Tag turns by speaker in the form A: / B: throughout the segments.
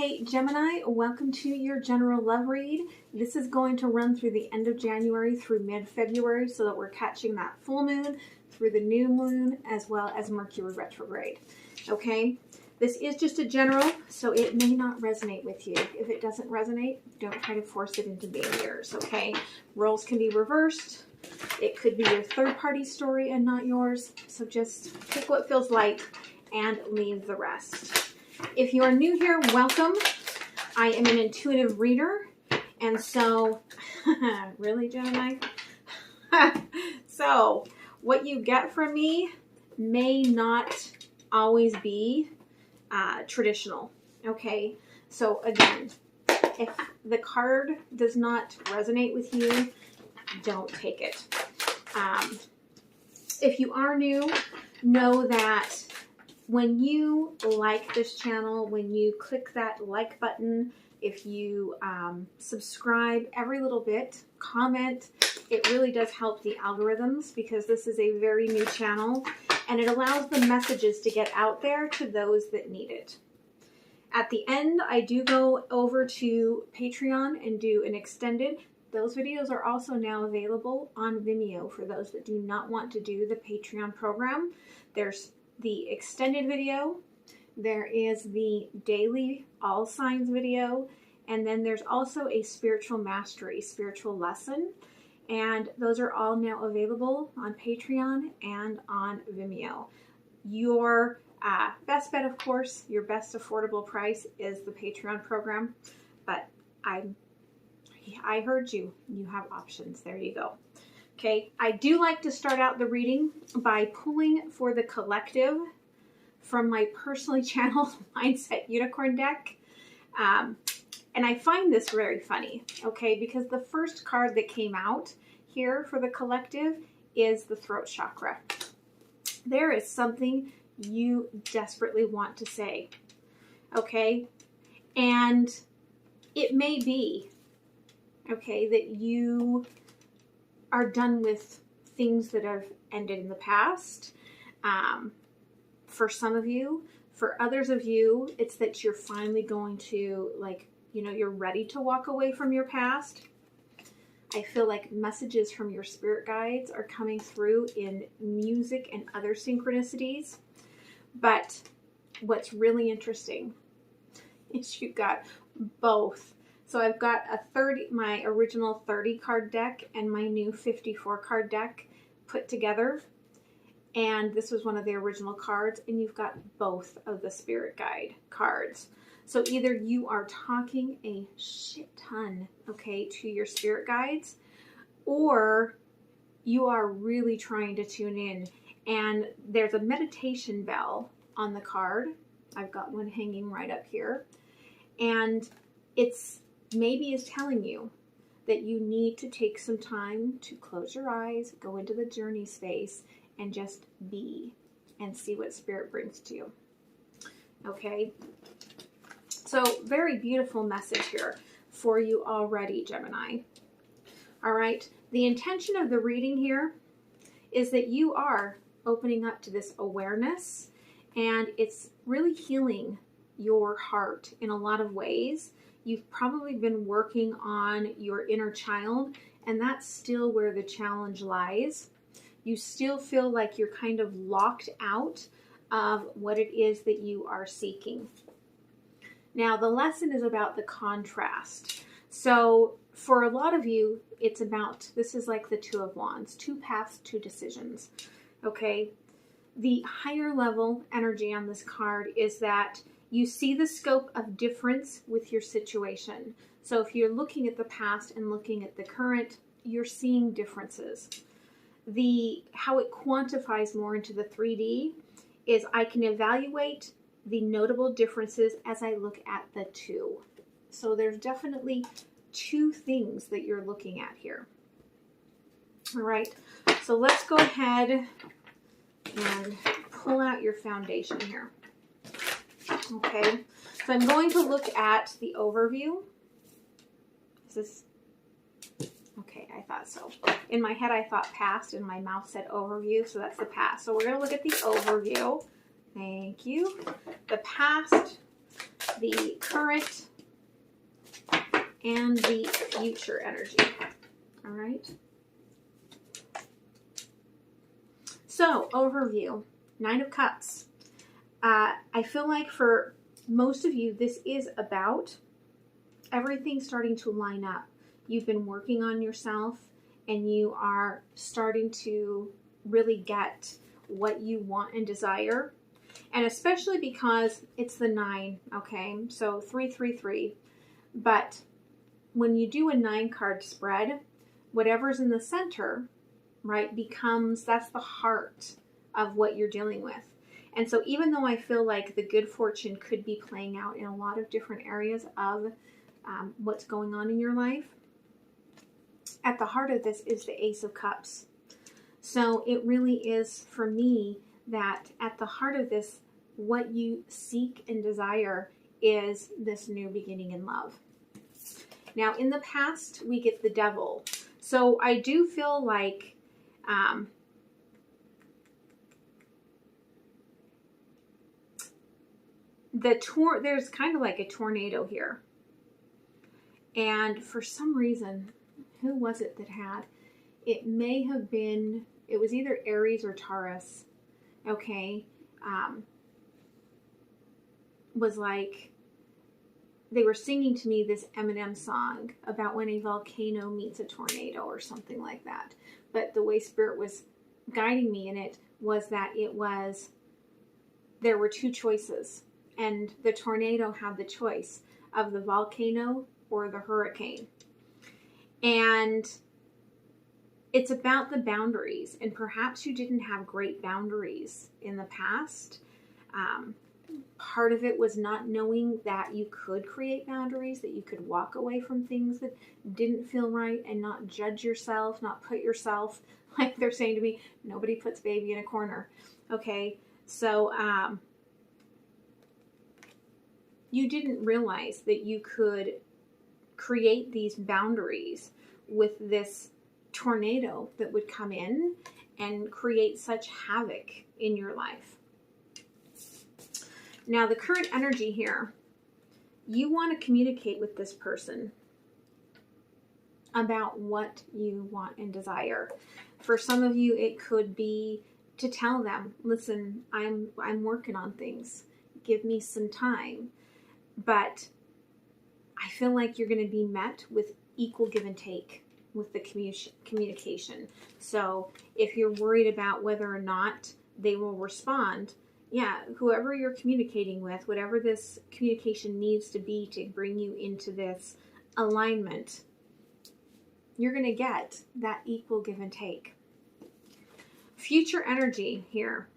A: Hey Gemini, welcome to your general love read. This is going to run through the end of January through mid-February so that we're catching that full moon through the new moon as well as Mercury retrograde. Okay, this is just a general, so it may not resonate with you. If it doesn't resonate, don't try to force it into being yours, okay? Roles can be reversed. It could be your third-party story and not yours, so just pick what feels light and leave the rest. If you are new here, welcome. I am an intuitive reader, and so, really, Gemini? So, what you get from me may not always be traditional, okay? So, again, if the card does not resonate with you, don't take it. If you are new, know that when you like this channel, when you click that like button, if you subscribe every little bit, comment, it really does help the algorithms because this is a very new channel and it allows the messages to get out there to those that need it. At the end, I do go over to Patreon and do an extended. Those videos are also now available on Vimeo for those that do not want to do the Patreon program. There's the extended video, there is the daily all signs video, and then there's also a spiritual mastery, spiritual lesson, and those are all now available on Patreon and on Vimeo. Your best bet, of course, your best affordable price is the Patreon program, but I heard you. You have options. There you go. Okay, I do like to start out the reading by pulling for the collective from my personally channeled Mindset Unicorn deck. And I find this very funny, okay, because the first card that came out here for the collective is the throat chakra. There is something you desperately want to say, okay? And it may be, okay, that you are done with things that have ended in the past. For some of you, for others of you, it's that you're finally going to, like, you know, you're ready to walk away from your past. I feel like messages from your spirit guides are coming through in music and other synchronicities. But what's really interesting is you got both. So I've got my original 30 card deck and my new 54 card deck put together. And this was one of the original cards, and you've got both of the spirit guide cards. So either you are talking a shit ton, okay, to your spirit guides, or you are really trying to tune in. And there's a meditation bell on the card. I've got one hanging right up here. And it's maybe is telling you that you need to take some time to close your eyes, go into the journey space, and just be and see what spirit brings to you. Okay? So, very beautiful message here for you already, Gemini. All right? The intention of the reading here is that you are opening up to this awareness, and it's really healing your heart in a lot of ways. You've probably been working on your inner child, and that's still where the challenge lies. You still feel like you're kind of locked out of what it is that you are seeking. Now, the lesson is about the contrast. So for a lot of you, it's about, this is like the Two of Wands, two paths, two decisions. Okay? The higher level energy on this card is that you see the scope of difference with your situation. So if you're looking at the past and looking at the current, you're seeing differences. How it quantifies more into the 3D is I can evaluate the notable differences as I look at the two. So there's definitely two things that you're looking at here. All right, so let's go ahead and pull out your foundation here. Okay, so I'm going to look at the overview. Is this, okay, I thought so. In my head I thought past and my mouth said overview, so that's the past. So we're going to look at the overview. Thank you. The past the current, and the future energy. All right. So, overview, 9 of Cups. I feel like for most of you, this is about everything starting to line up. You've been working on yourself and you are starting to really get what you want and desire. And especially because it's the 9, okay? So 333. But when you do a 9-card spread, whatever's in the center, right, that's the heart of what you're dealing with. And so even though I feel like the good fortune could be playing out in a lot of different areas of what's going on in your life, at the heart of this is the Ace of Cups. So it really is, for me, that at the heart of this, what you seek and desire is this new beginning in love. Now, in the past, we get the Devil. So I do feel like there's kind of like a tornado here. And for some reason, who was it that had? It may have been, it was either Aries or Taurus, okay? Was like, they were singing to me this Eminem song about when a volcano meets a tornado or something like that. But the way Spirit was guiding me in it was that there were 2 choices. And the tornado had the choice of the volcano or the hurricane. And it's about the boundaries. And perhaps you didn't have great boundaries in the past. Part of it was not knowing that you could create boundaries, that you could walk away from things that didn't feel right and not judge yourself, not put yourself, like they're saying to me, nobody puts baby in a corner. Okay, so you didn't realize that you could create these boundaries with this tornado that would come in and create such havoc in your life. Now, the current energy here, you want to communicate with this person about what you want and desire. For some of you, it could be to tell them, listen, I'm working on things. Give me some time. But I feel like you're going to be met with equal give and take with the communication. So if you're worried about whether or not they will respond, yeah, whoever you're communicating with, whatever this communication needs to be to bring you into this alignment, you're going to get that equal give and take. Future energy here.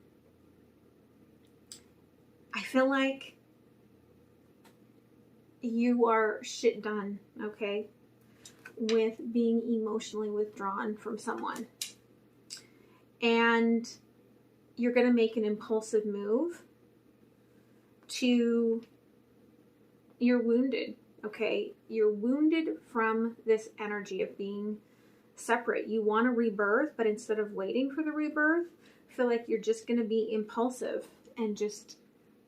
A: I feel like you are shit done, okay, with being emotionally withdrawn from someone. And you're going to make an impulsive move you're wounded, okay? You're wounded from this energy of being separate. You want a rebirth, but instead of waiting for the rebirth, I feel like you're just going to be impulsive and just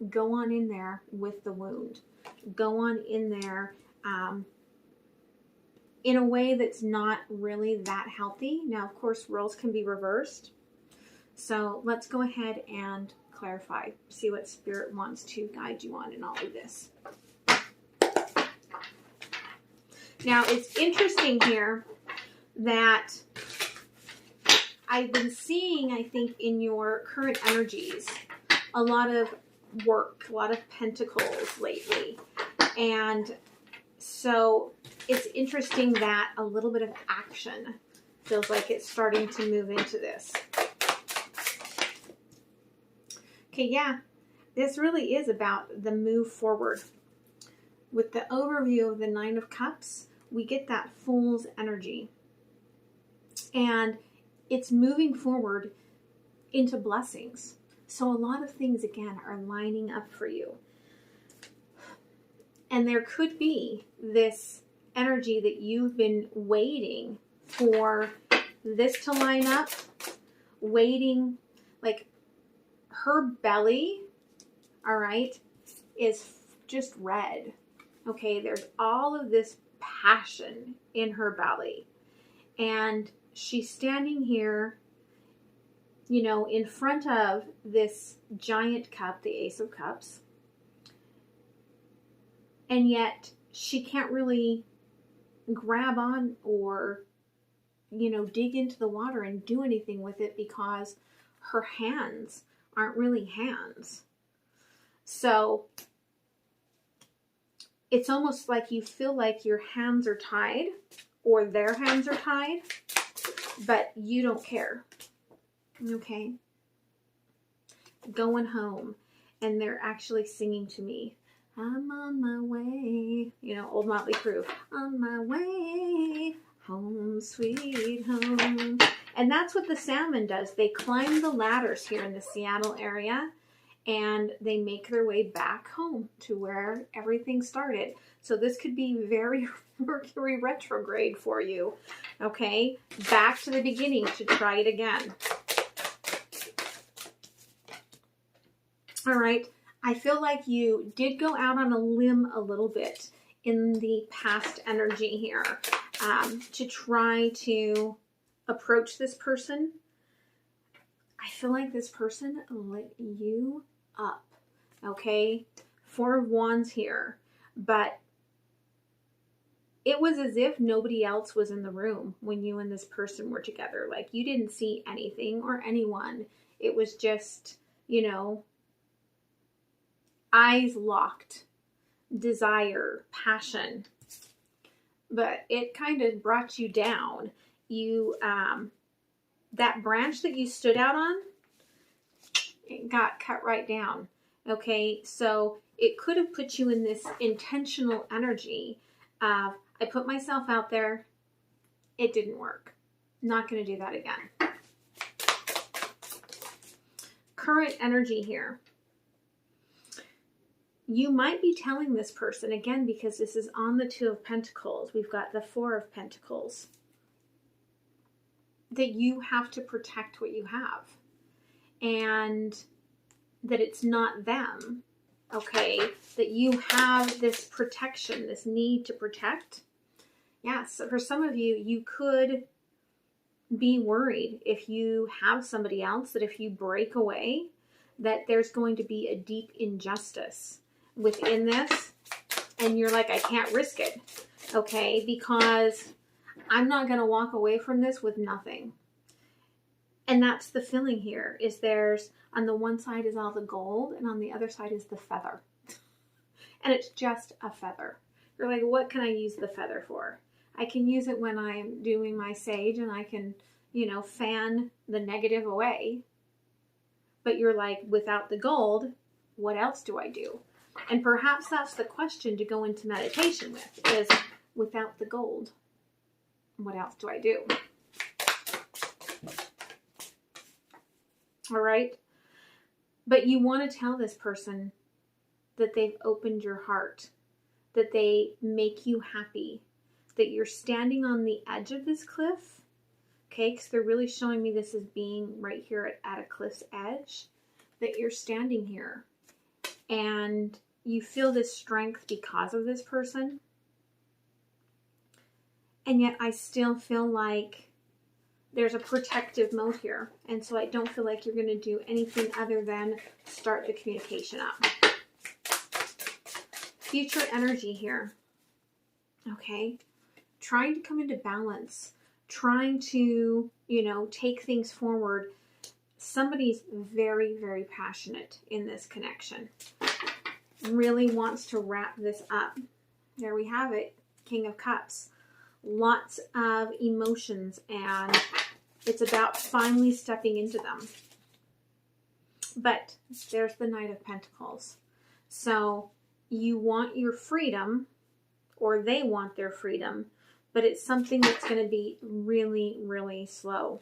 A: go on in there with the wound. Go on in there in a way that's not really that healthy. Now, of course, roles can be reversed. So let's go ahead and clarify, see what Spirit wants to guide you on in all of this. Now, it's interesting here that I've been seeing, I think, in your current energies, a lot of work, a lot of pentacles lately. And so it's interesting that a little bit of action feels like it's starting to move into this. Okay, yeah, this really is about the move forward. With the overview of the 9 of Cups, we get that Fool's energy. And it's moving forward into blessings. So a lot of things, again, are lining up for you. And there could be this energy that you've been waiting for this to line up, waiting, like her belly, all right, is just red. Okay, there's all of this passion in her belly. And she's standing here, you know, in front of this giant cup, the Ace of Cups. And yet she can't really grab on or, you know, dig into the water and do anything with it because her hands aren't really hands. So it's almost like you feel like your hands are tied or their hands are tied, but you don't care. Okay? Going home, and they're actually singing to me, I'm on my way. You know, old Motley Crue. On my way home, sweet home. And that's what the salmon does. They climb the ladders here in the Seattle area, and they make their way back home to where everything started. So this could be very Mercury retrograde for you. Okay? Back to the beginning to try it again. All right. I feel like you did go out on a limb a little bit in the past energy here to try to approach this person. I feel like this person lit you up, okay? Four of Wands here, but it was as if nobody else was in the room when you and this person were together. Like you didn't see anything or anyone. It was just, you know, eyes locked, desire, passion, but it kind of brought you down. You, that branch that you stood out on, it got cut right down. Okay, so it could have put you in this intentional energy of, I put myself out there, it didn't work. Not going to do that again. Current energy here. You might be telling this person, again, because this is on the Two of Pentacles, we've got the Four of Pentacles, that you have to protect what you have. And that it's not them, okay? That you have this protection, this need to protect. Yes, so for some of you, you could be worried if you have somebody else, that if you break away, that there's going to be a deep injustice within this, and you're like, I can't risk it, okay, because I'm not going to walk away from this with nothing. And that's the feeling here, is there's, on the one side is all the gold, and on the other side is the feather. And it's just a feather. You're like, what can I use the feather for? I can use it when I'm doing my sage, and I can, you know, fan the negative away. But you're like, without the gold, what else do I do? And perhaps that's the question to go into meditation with, is without the gold, what else do I do? All right. But you want to tell this person that they've opened your heart, that they make you happy, that you're standing on the edge of this cliff. Okay, because they're really showing me this as being right here at a cliff's edge, that you're standing here and you feel this strength because of this person. And yet I still feel like there's a protective mode here. And so I don't feel like you're going to do anything other than start the communication up. Future energy here. Okay. Trying to come into balance. Trying to, you know, take things forward. Somebody's very, very passionate in this connection. Really wants to wrap this up. There we have it. King of Cups. Lots of emotions, and it's about finally stepping into them. But there's the Knight of Pentacles. So you want your freedom, or they want their freedom, but it's something that's going to be really, really slow.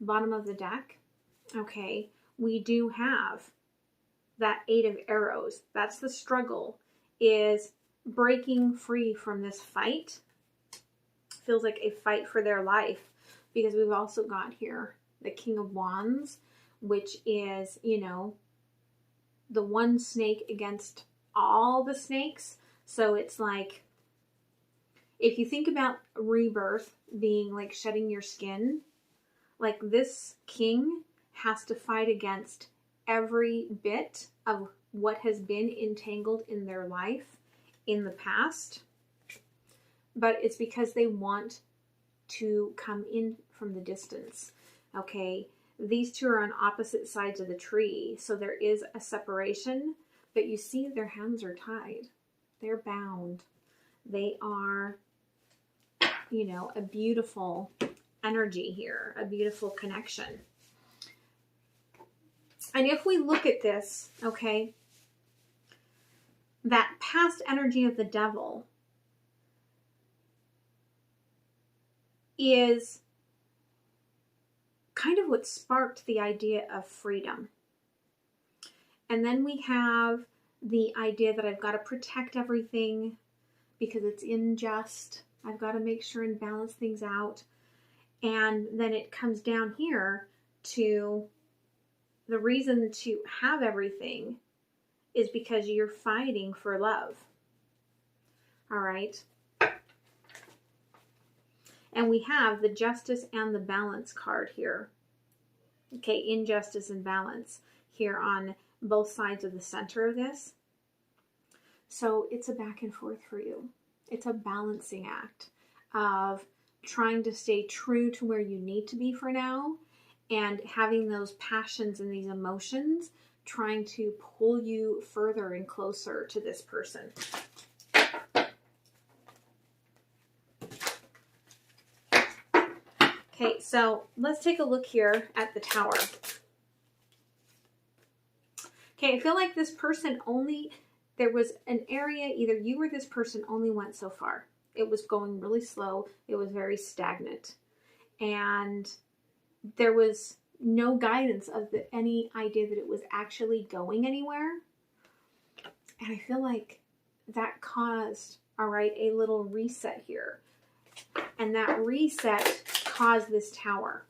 A: Bottom of the deck. Okay, we do have that Eight of Arrows. That's the struggle, is breaking free from this fight. Feels like a fight for their life, because we've also got here the King of Wands, which is, you know, the one snake against all the snakes. So it's like, if you think about rebirth being like shedding your skin, like this king has to fight against every bit of what has been entangled in their life in the past. But it's because they want to come in from the distance. Okay, these two are on opposite sides of the tree, so there is a separation, but you see their hands are tied. They're bound. They are, you know, a beautiful energy here, a beautiful connection. And if we look at this, okay, that past energy of the devil is kind of what sparked the idea of freedom. And then we have the idea that I've got to protect everything because it's unjust. I've got to make sure and balance things out. And then it comes down here to the reason to have everything is because you're fighting for love. All right. And we have the justice and the balance card here. Okay, injustice and balance here on both sides of the center of this. So it's a back and forth for you. It's a balancing act of trying to stay true to where you need to be for now and having those passions and these emotions trying to pull you further and closer to this person. Okay, so let's take a look here at the Tower. Okay, I feel like this person only, there was an area, either you or this person only went so far. It was going really slow. It was very stagnant. And there was no guidance of any idea that it was actually going anywhere. And I feel like that caused, all right, a little reset here. And that reset caused this Tower.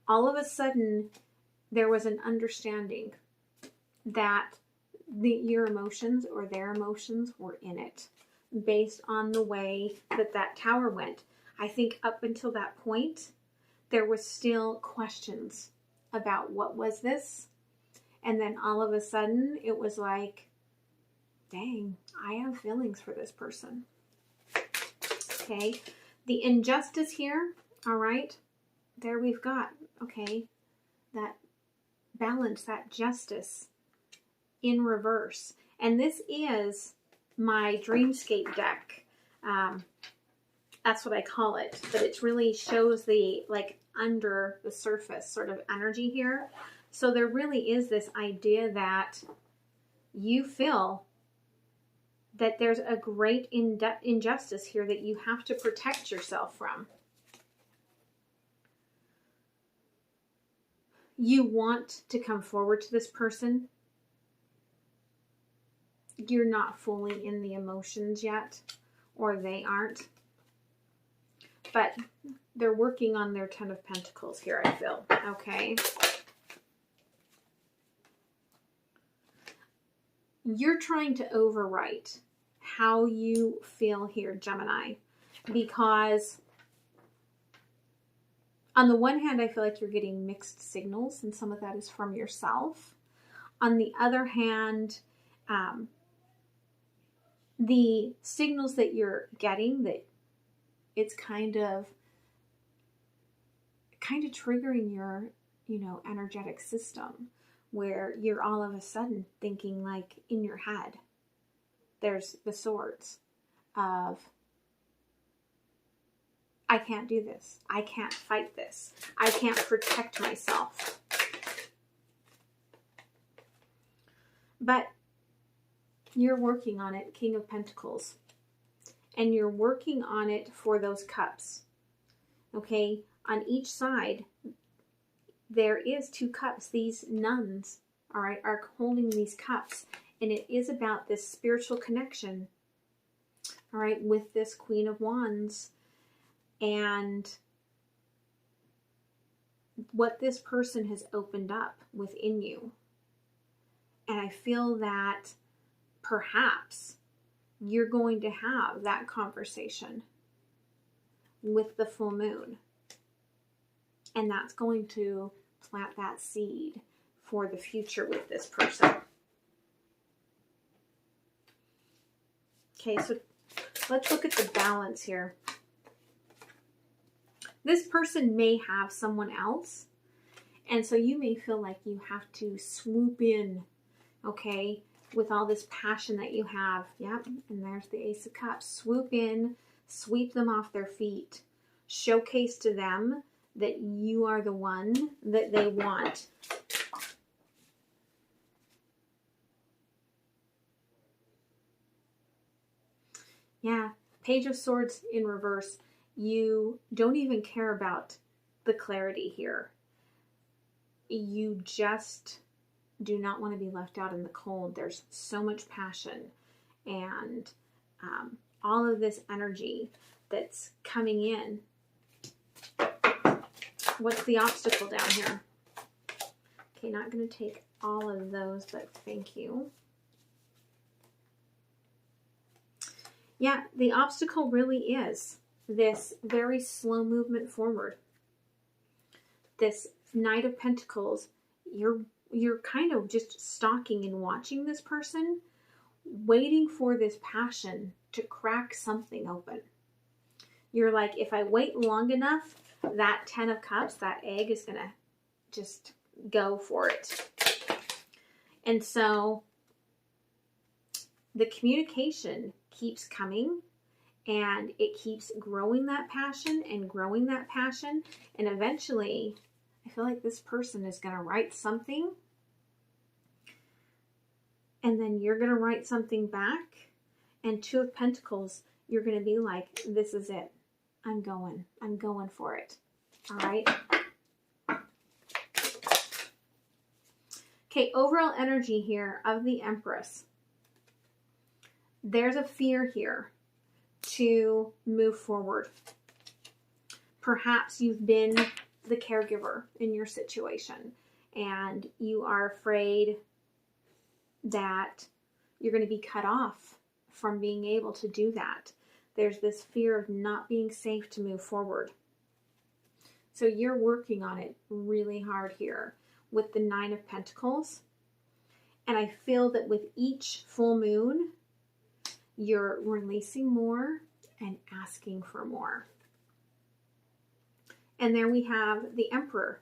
A: All of a sudden, there was an understanding that your emotions or their emotions were in it based on the way that that Tower went. I think up until that point, there was still questions about what was this. And then all of a sudden, it was like, dang, I have feelings for this person. Okay, the injustice here, all right, there we've got, okay, that balance, that justice in reverse. And this is my Dreamscape deck. That's what I call it, but it really shows the, like, under the surface sort of energy here. So there really is this idea that you feel that there's a great injustice here that you have to protect yourself from. You want to come forward to this person. You're not fully in the emotions yet, or they aren't. But they're working on their 10 of Pentacles here, I feel. Okay. You're trying to overwrite how you feel here, Gemini, because on the one hand, I feel like you're getting mixed signals, and some of that is from yourself. On the other hand, the signals that you're getting, that it's kind of triggering your, you know, energetic system, where you're all of a sudden thinking, like, in your head, there's the swords of, I can't do this. I can't fight this. I can't protect myself. But you're working on it, King of Pentacles. And you're working on it for those cups. Okay? On each side, there is 2 cups. These nuns, all right, are holding these cups. And it is about this spiritual connection, all right, with this Queen of Wands. And what this person has opened up within you. And I feel that perhaps you're going to have that conversation with the full moon. And that's going to plant that seed for the future with this person. Okay, so let's look at the balance here. This person may have someone else, and so you may feel like you have to swoop in, okay, with all this passion that you have. Yep, and there's the Ace of Cups. Swoop in, sweep them off their feet, showcase to them that you are the one that they want. Yeah, Page of Swords in reverse. You don't even care about the clarity here. You just do not want to be left out in the cold. There's so much passion and all of this energy that's coming in. What's the obstacle down here? Okay, not going to take all of those, but thank you. Yeah, the obstacle really is this very slow movement forward. This Knight of Pentacles, you're kind of just stalking and watching this person, waiting for this passion to crack something open. You're like, if I wait long enough, that 10 of Cups, that egg is going to just go for it. And so the communication keeps coming, and it keeps growing that passion and growing that passion. And eventually, I feel like this person is going to write something, and then you're going to write something back. And 2 of Pentacles, you're going to be like, this is it. I'm going for it. All right. Okay, overall energy here of the Empress. There's a fear here to move forward. Perhaps you've been the caregiver in your situation, and you are afraid that you're going to be cut off from being able to do that. There's this fear of not being safe to move forward. So you're working on it really hard here with the 9 of Pentacles. And I feel that with each full moon, you're releasing more and asking for more. And there we have the Emperor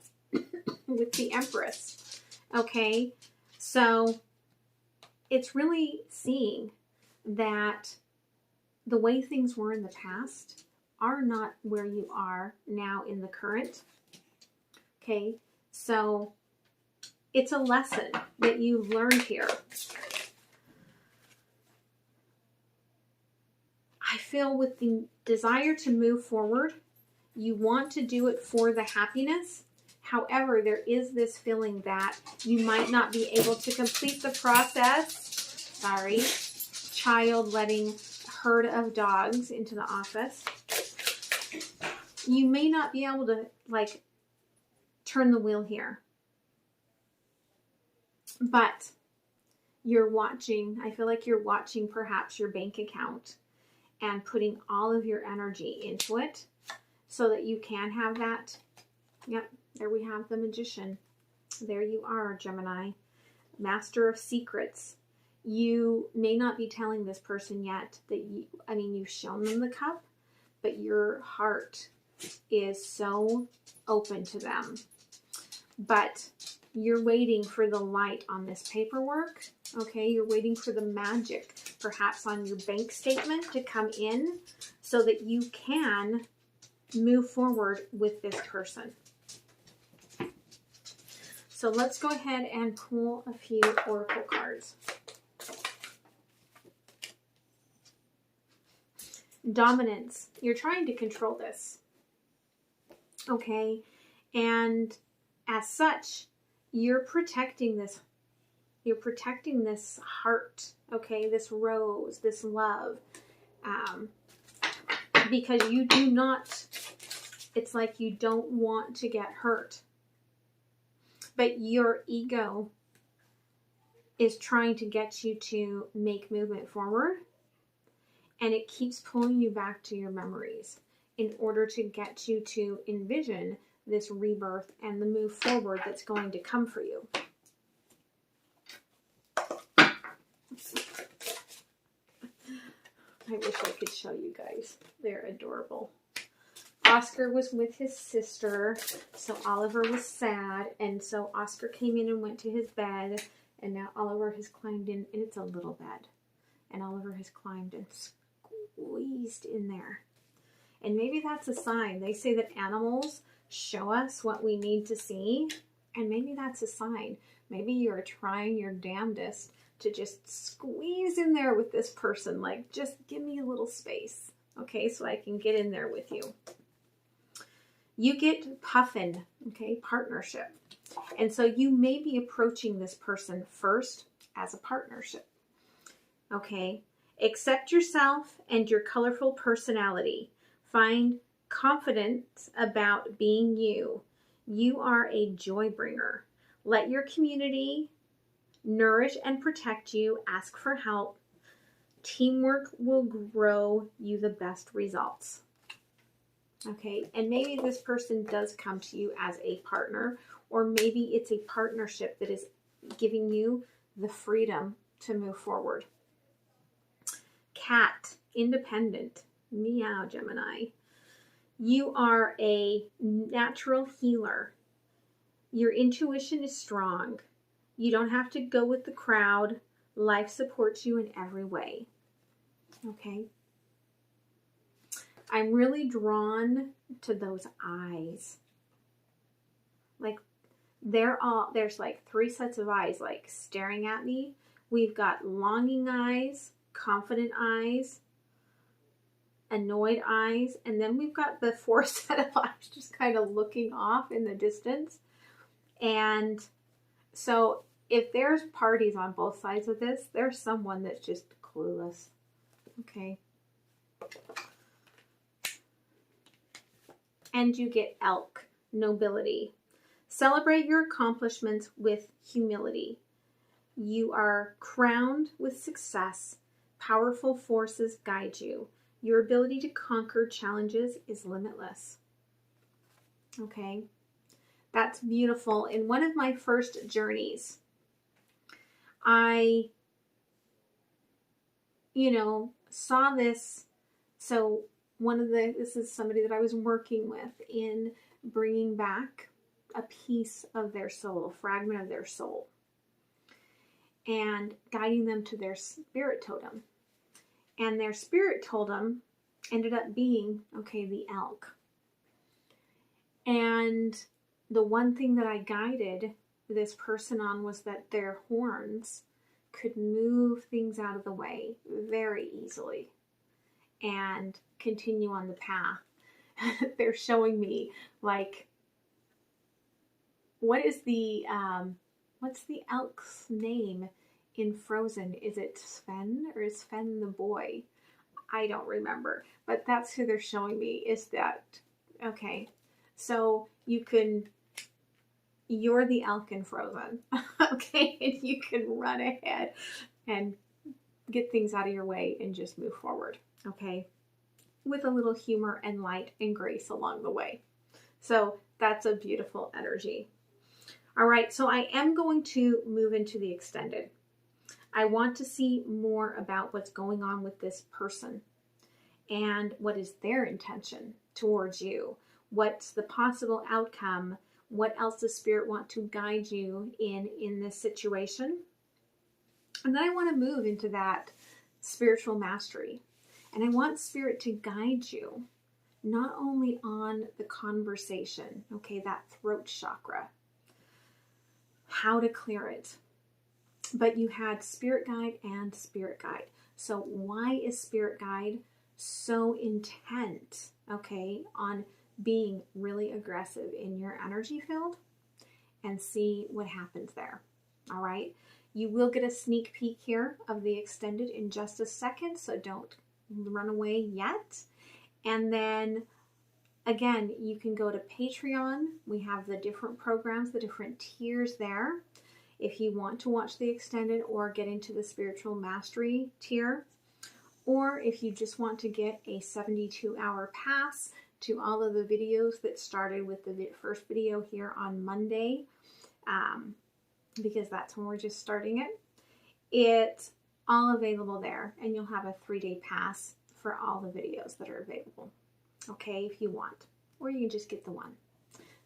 A: with the Empress. Okay, so it's really seeing that the way things were in the past are not where you are now in the current. Okay, so it's a lesson that you've learned here. I feel with the desire to move forward, you want to do it for the happiness. However, there is this feeling that you might not be able to complete the process. Sorry, child letting herd of dogs into the office. You may not be able to like turn the wheel here. But you're watching, I feel like you're watching perhaps your bank account and putting all of your energy into it so that you can have that. Yep, there we have the Magician. There you are, Gemini. Master of Secrets. You may not be telling this person yet that you've shown them the cup, but your heart is so open to them. But you're waiting for the light on this paperwork. Okay, you're waiting for the magic, perhaps on your bank statement, to come in so that you can move forward with this person. So let's go ahead and pull a few oracle cards. Dominance. You're trying to control this. Okay, and as such, you're protecting this. You're protecting this heart, okay, this rose, this love, because you do not, it's like you don't want to get hurt. But your ego is trying to get you to make movement forward, and it keeps pulling you back to your memories in order to get you to envision this rebirth and the move forward that's going to come for you. I wish I could show you guys. They're adorable. Oscar was with his sister, so Oliver was sad, and so Oscar came in and went to his bed, and now Oliver has climbed in, and it's a little bed, and Oliver has climbed and squeezed in there. And maybe that's a sign. They say that animals show us what we need to see, and maybe that's a sign. Maybe you're trying your damnedest to just squeeze in there with this person, like, just give me a little space, okay, so I can get in there with you. You get puffin, okay, partnership. And so you may be approaching this person first as a partnership, okay? Accept yourself and your colorful personality. Find confidence about being you. You are a joy bringer. Let your community nourish and protect you. Ask for help. Teamwork will grow you the best results. Okay, and maybe this person does come to you as a partner, or maybe it's a partnership that is giving you the freedom to move forward. Cat, independent. Meow, Gemini. You are a natural healer. Your intuition is strong. You don't have to go with the crowd. Life supports you in every way. Okay. I'm really drawn to those eyes. Like, there's like 3 sets of eyes, like, staring at me. We've got longing eyes, confident eyes, annoyed eyes, and then we've got the 4th set of eyes just kind of looking off in the distance. And so if there's parties on both sides of this, there's someone that's just clueless. Okay. And you get elk, nobility. Celebrate your accomplishments with humility. You are crowned with success. Powerful forces guide you. Your ability to conquer challenges is limitless. Okay. That's beautiful. In one of my first journeys, I, saw this. So this is somebody that I was working with in bringing back a piece of their soul, a fragment of their soul, and guiding them to their spirit totem. And their spirit totem ended up being, the elk. And the one thing that I guided this person on was that their horns could move things out of the way very easily and continue on the path. They're showing me, like, what's the elk's name in Frozen? Is it Sven, or is Sven the boy? I don't remember, but that's who they're showing me, is that, okay, so you're the elk in Frozen, okay, and you can run ahead and get things out of your way and just move forward, okay, with a little humor and light and grace along the way. So that's a beautiful energy. All right, so I am going to move into the extended. I want to see more about what's going on with this person and what is their intention towards you. What's the possible outcome? What else does Spirit want to guide you in this situation? And then I want to move into that spiritual mastery. And I want Spirit to guide you not only on the conversation, okay, that throat chakra, how to clear it, but you had Spirit Guide and Spirit Guide. So why is Spirit Guide so intent, okay, on being really aggressive in your energy field? And see what happens there. All right. You will get a sneak peek here of the extended in just a second, so don't run away yet. And then again, you can go to Patreon. We have the different programs, the different tiers there. if you want to watch the extended or get into the spiritual mastery tier, or if you just want to get a 72-hour pass to all of the videos that started with the first video here on Monday, because that's when we're just starting it. It's all available there, and you'll have a 3-day pass for all the videos that are available, okay, if you want, or you can just get the one.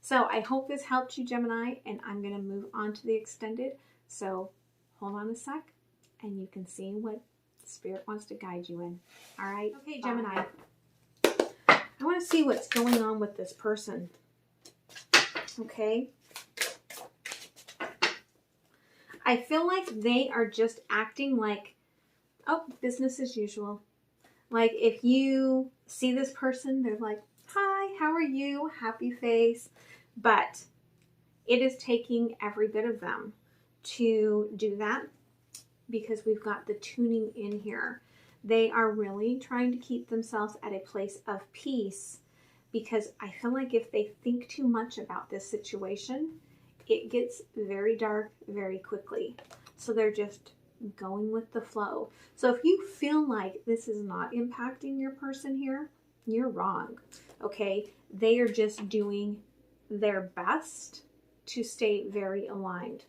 A: So I hope this helped you, Gemini, and I'm going to move on to the extended. So hold on a sec, and you can see what Spirit wants to guide you in. All right? Okay, Gemini. I want to see what's going on with this person. Okay? I feel like they are just acting like, oh, business as usual. Like if you see this person, they're like, hi, how are you? Happy face. But it is taking every bit of them to do that because we've got the tuning in here. They are really trying to keep themselves at a place of peace because I feel like if they think too much about this situation, it gets very dark very quickly. So they're just going with the flow. So if you feel like this is not impacting your person here, you're wrong. Okay? They are just doing their best to stay very aligned.